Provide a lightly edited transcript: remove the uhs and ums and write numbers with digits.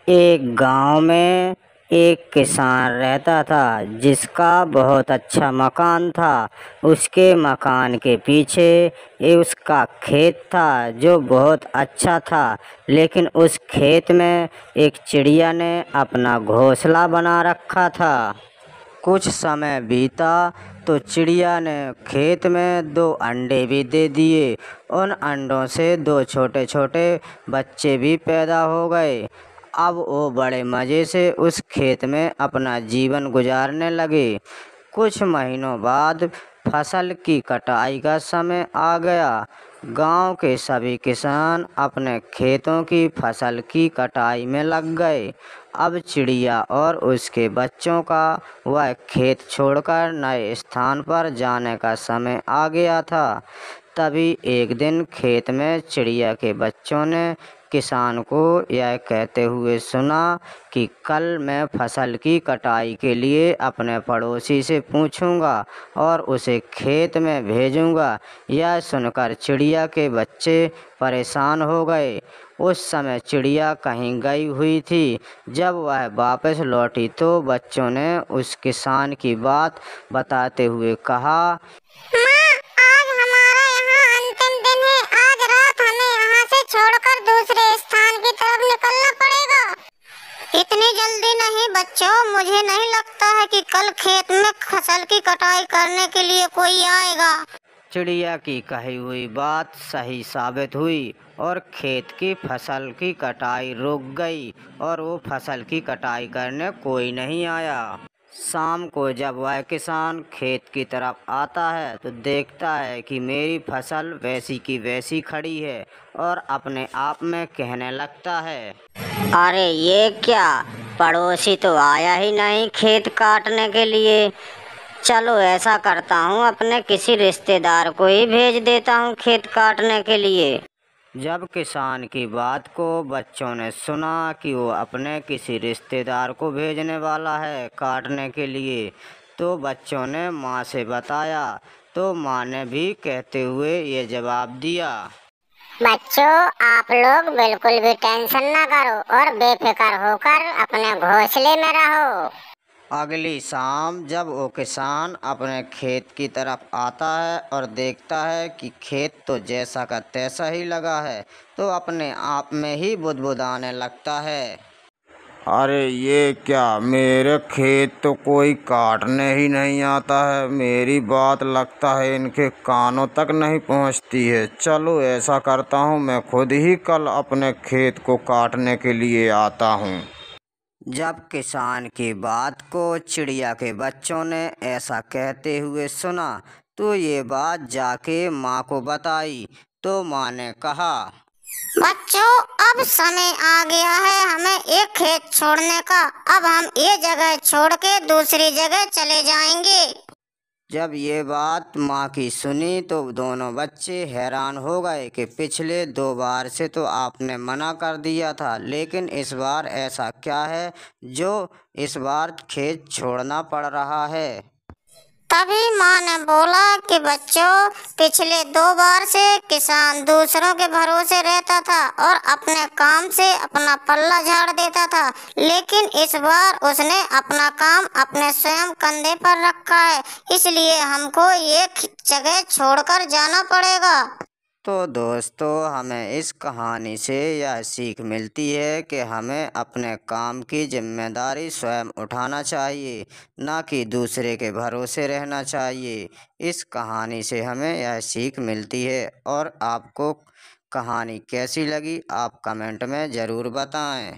एक गांव में एक किसान रहता था जिसका बहुत अच्छा मकान था। उसके मकान के पीछे उसका खेत था जो बहुत अच्छा था, लेकिन उस खेत में एक चिड़िया ने अपना घोंसला बना रखा था। कुछ समय बीता तो चिड़िया ने खेत में 2 अंडे भी दे दिए। उन अंडों से 2 छोटे छोटे बच्चे भी पैदा हो गए। अब वो बड़े मज़े से उस खेत में अपना जीवन गुजारने लगे। कुछ महीनों बाद फसल की कटाई का समय आ गया। गांव के सभी किसान अपने खेतों की फसल की कटाई में लग गए। अब चिड़िया और उसके बच्चों का वह खेत छोड़कर नए स्थान पर जाने का समय आ गया था। तभी एक दिन खेत में चिड़िया के बच्चों ने किसान को यह कहते हुए सुना कि कल मैं फसल की कटाई के लिए अपने पड़ोसी से पूछूंगा और उसे खेत में भेजूंगा। यह सुनकर चिड़िया के बच्चे परेशान हो गए। उस समय चिड़िया कहीं गई हुई थी। जब वह वापस लौटी तो बच्चों ने उस किसान की बात बताते हुए कहा, माँ, आज हमारा यहाँ अंतिम दिन है। आज रात हमें यहाँ से छोड़कर दूसरे स्थान की तरफ निकलना पड़ेगा। इतनी जल्दी नहीं बच्चों, मुझे नहीं लगता है कि कल खेत में फसल की कटाई करने के लिए कोई आएगा। चिड़िया की कही हुई बात सही साबित हुई और खेत की फसल की कटाई रुक गई और वो फसल की कटाई करने कोई नहीं आया। शाम को जब वह किसान खेत की तरफ आता है तो देखता है कि मेरी फसल वैसी की वैसी खड़ी है और अपने आप में कहने लगता है, अरे ये क्या, पड़ोसी तो आया ही नहीं खेत काटने के लिए। चलो ऐसा करता हूँ, अपने किसी रिश्तेदार को ही भेज देता हूँ खेत काटने के लिए। जब किसान की बात को बच्चों ने सुना कि वो अपने किसी रिश्तेदार को भेजने वाला है काटने के लिए, तो बच्चों ने माँ से बताया। तो माँ ने भी कहते हुए ये जवाब दिया, बच्चों, आप लोग बिल्कुल भी टेंशन ना करो और बेफिक्र होकर अपने घोंसले में रहो। अगली शाम जब वो किसान अपने खेत की तरफ आता है और देखता है कि खेत तो जैसा का तैसा ही लगा है, तो अपने आप में ही बुदबुदाने लगता है, अरे ये क्या, मेरे खेत तो कोई काटने ही नहीं आता है। मेरी बात लगता है इनके कानों तक नहीं पहुंचती है। चलो ऐसा करता हूँ, मैं खुद ही कल अपने खेत को काटने के लिए आता हूँ। जब किसान की बात को चिड़िया के बच्चों ने ऐसा कहते हुए सुना तो ये बात जाके माँ को बताई। तो माँ ने कहा, बच्चों, अब समय आ गया है हमें एक खेत छोड़ने का। अब हम ये जगह छोड़ के दूसरी जगह चले जाएंगे। जब ये बात माँ की सुनी तो दोनों बच्चे हैरान हो गए कि पिछले 2 बार से तो आपने मना कर दिया था, लेकिन इस बार ऐसा क्या है जो इस बार खेत छोड़ना पड़ रहा है। तभी माँ ने बोला कि बच्चों, पिछले 2 बार से किसान दूसरों के भरोसे रहता था और अपने काम से अपना पल्ला झाड़ देता था, लेकिन इस बार उसने अपना काम अपने स्वयं कंधे पर रखा है। इसलिए हमको ये जगह छोड़कर जाना पड़ेगा। तो दोस्तों, हमें इस कहानी से यह सीख मिलती है कि हमें अपने काम की जिम्मेदारी स्वयं उठाना चाहिए, ना कि दूसरे के भरोसे रहना चाहिए। इस कहानी से हमें यह सीख मिलती है। और आपको कहानी कैसी लगी आप कमेंट में ज़रूर बताएं।